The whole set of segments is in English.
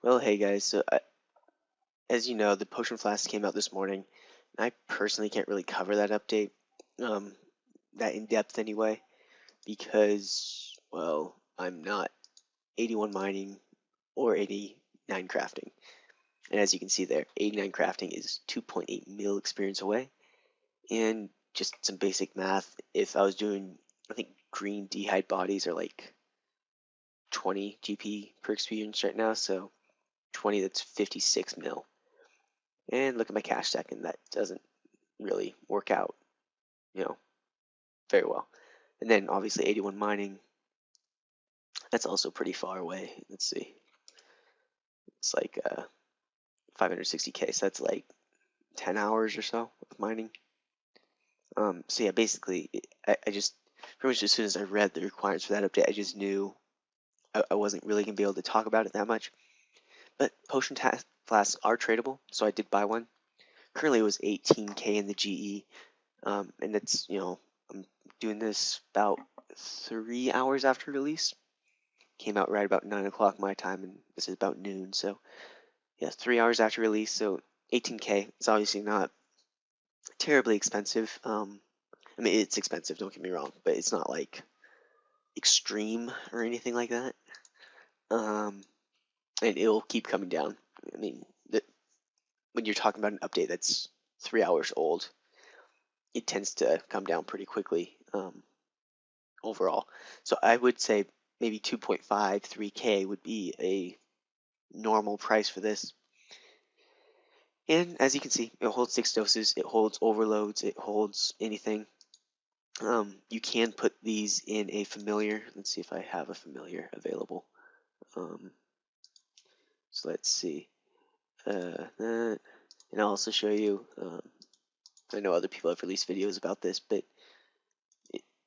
Well, hey guys, as you know, the Potion Flask came out this morning, and I personally can't really cover that update, um, that in depth anyway, because, well, I'm not 81 mining or 89 crafting. And as you can see there, 89 crafting is 2.8 mil experience away, and just some basic math, if I was doing, I think green dehyde bodies are like 20 GP per experience right now, so 20, that's 56 mil. And look at my cash stack, and that doesn't really work out, you know, very well. And then obviously 81 mining, that's also pretty far away. Let's see, it's like 560k, so that's like 10 hours or so of mining. So yeah, basically, I just pretty much as soon as I read the requirements for that update, I just knew I wasn't really gonna be able to talk about it that much. But flasks are tradable, so I did buy one. Currently, it was 18k in the GE, and it's I'm doing this about 3 hours after release. Came out right about 9 o'clock my time, and this is about noon. So yeah, 3 hours after release. So 18k. It's obviously not terribly expensive. I mean, it's expensive. Don't get me wrong, but it's not like extreme or anything like that. Um, and it'll keep coming down. I mean, when you're talking about an update that's 3 hours old, it tends to come down pretty quickly overall. So I would say maybe 2.5, 3k would be a normal price for this. And as you can see, it holds 6 doses, it holds overloads, it holds anything. You can put these in a familiar. Let's see if I have a familiar available. So let's see. And I'll also show you, I know other people have released videos about this, but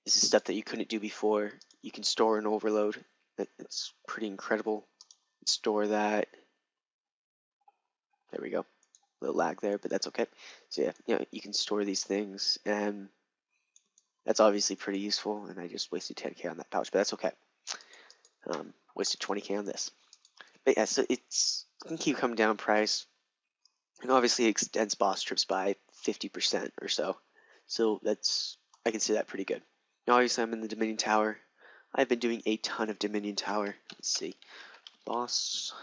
this is stuff that you couldn't do before. You can store an overload. It's pretty incredible. Store that. There we go. A little lag there, but that's okay. So yeah, you can store these things, and that's obviously pretty useful. And I just wasted 10k on that pouch, but that's okay. Wasted 20k on this. But yeah, so it can keep coming down in price, and obviously it extends boss trips by 50% or so. So I consider that pretty good. Now obviously I'm in the Dominion Tower. I've been doing a ton of Dominion Tower. Let's see, boss.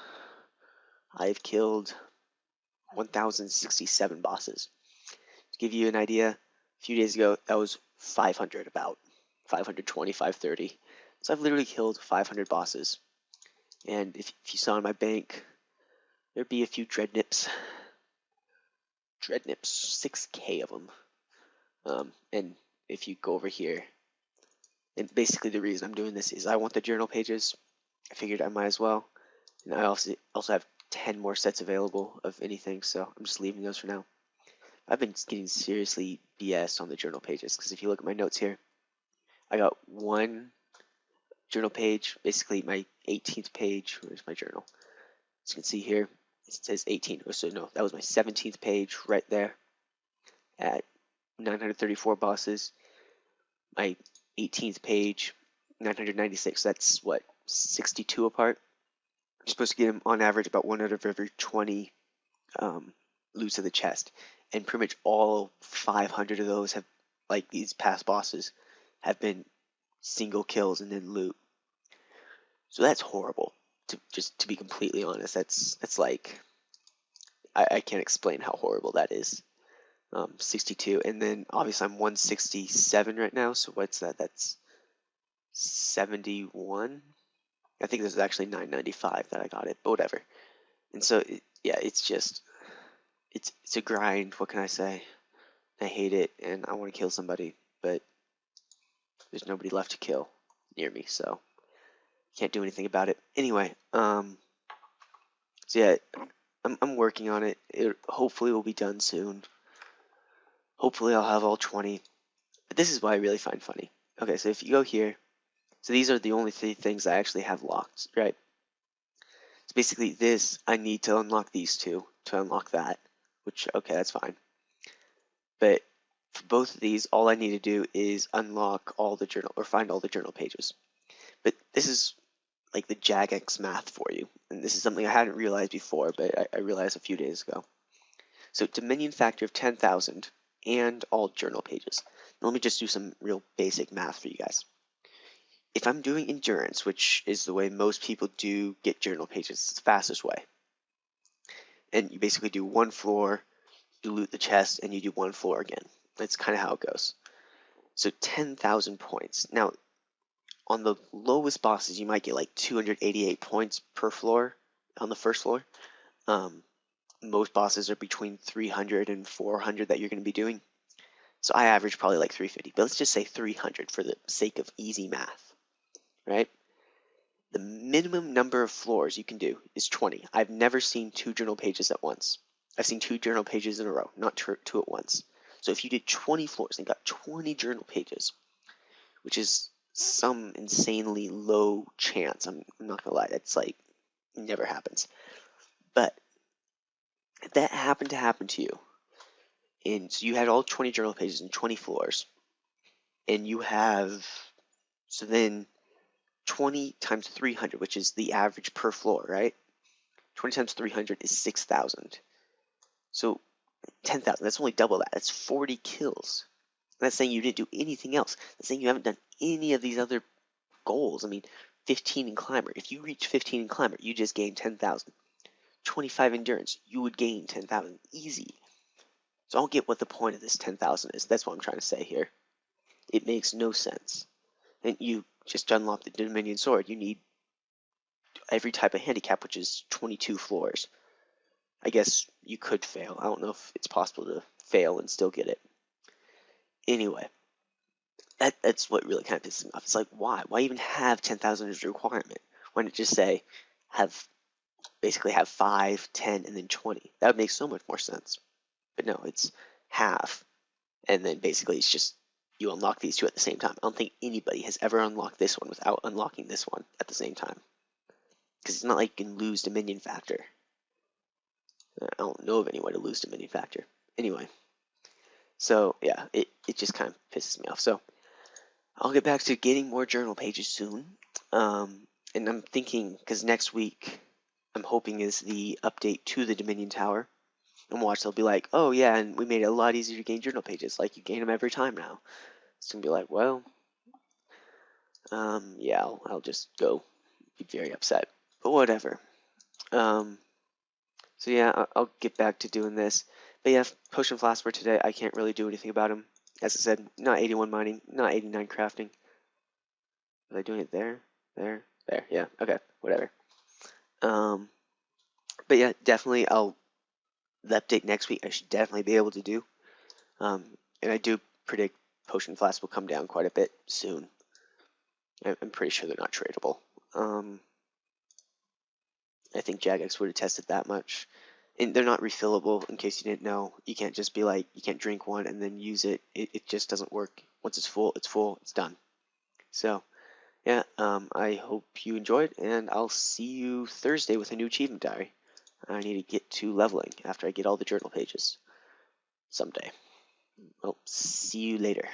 I've killed 1,067 bosses. To give you an idea, a few days ago, that was 500, about 520, 530. So I've literally killed 500 bosses. And if you saw in my bank, there'd be a few dreadnips. Dreadnips, 6k of them. And if you go over here, and basically the reason I'm doing this is I want the journal pages. I figured I might as well. And I also have 10 more sets available of anything, so I'm just leaving those for now. I've been getting seriously BS on the journal pages, because if you look at my notes here, I got one journal page, basically my 18th page. Where's my journal? As you can see here, it says 18. Oh, so no, that was my 17th page right there at 934 bosses. My 18th page, 996. That's what, 62 apart. You're supposed to get them on average about 1 out of every 20 loots of the chest, and pretty much all 500 of those have, like these past bosses, have been single kills and then loot. So that's horrible. To be completely honest, that's like I can't explain how horrible that is. 62, and then obviously I'm 167 right now. So what's that? That's 71. I think this is actually 995 that I got it, but whatever. And so yeah, it's just it's a grind. What can I say? I hate it, and I want to kill somebody, but there's nobody left to kill near me, so can't do anything about it. Anyway, so yeah, I'm working on it. It hopefully will be done soon. Hopefully I'll have all 20. But this is what I really find funny. Okay, so if you go here, so these are the only 3 things I actually have locked, right? So basically this, I need to unlock these 2 to unlock that, which, okay, that's fine. But for both of these, all I need to do is unlock all the journal, or find all the journal pages. But this is like the Jagex math for you. And this is something I hadn't realized before, but I realized a few days ago. So Dominion factor of 10,000 and all journal pages. Now let me just do some real basic math for you guys. If I'm doing endurance, which is the way most people do get journal pages, it's the fastest way. And you basically do one floor, you loot the chest, and you do one floor again. That's kind of how it goes. So 10,000 points. Now, on the lowest bosses, you might get like 288 points per floor on the first floor. Most bosses are between 300 and 400 that you're going to be doing. So I average probably like 350, but let's just say 300 for the sake of easy math, right? The minimum number of floors you can do is 20. I've never seen 2 journal pages at once. I've seen 2 journal pages in a row, not 2 at once. So if you did 20 floors and got 20 journal pages, which is some insanely low chance, I'm not gonna lie, that's like never happens. But if that happened to happen to you, and so you had all 20 journal pages and 20 floors, and you have, so then 20 times 300, which is the average per floor, right? 20 times 300 is 6,000. So 10,000, that's only double that. That's 40 kills. That's saying you didn't do anything else. That's saying you haven't done any of these other goals. I mean, 15 in climber. If you reach 15 in climber, you just gain 10,000. 25 endurance, you would gain 10,000 easy. So I don't get what the point of this 10,000 is. That's what I'm trying to say here. It makes no sense. And you just unlock the Dominion Sword. You need every type of handicap, which is 22 floors. I guess you could fail. I don't know if it's possible to fail and still get it. Anyway, that's what really kind of pisses me off. It's like, why? Why even have 10,000 as a requirement? Why not just say, basically have 5, 10, and then 20? That would make so much more sense. But no, it's half, and then basically it's just you unlock these 2 at the same time. I don't think anybody has ever unlocked this one without unlocking this one at the same time. Because it's not like you can lose Dominion Factor. I don't know of any way to lose Dominion Factor. Anyway, so yeah, it just kind of pisses me off. So I'll get back to getting more journal pages soon. And I'm thinking, because next week I'm hoping is the update to the Dominion Tower. And watch, they'll be like, oh yeah, and we made it a lot easier to gain journal pages. Like, you gain them every time now. It's going to be like, well, yeah, I'll just go be very upset. But whatever. So yeah, I'll get back to doing this. But yeah, Potion Flasks for today, I can't really do anything about them. As I said, not 81 mining, not 89 crafting. Was I doing it there? There? There, yeah, okay, whatever. But yeah, definitely the update next week I should definitely be able to do. And I do predict Potion Flasks will come down quite a bit soon. I'm pretty sure they're not tradable. I think Jagex would have tested that much. And they're not refillable, in case you didn't know. You can't just be like, you can't drink one and then use it. It just doesn't work. Once it's full, it's done. So, yeah, I hope you enjoyed, and I'll see you Thursday with a new achievement diary. I need to get to leveling after I get all the journal pages someday. Well, see you later.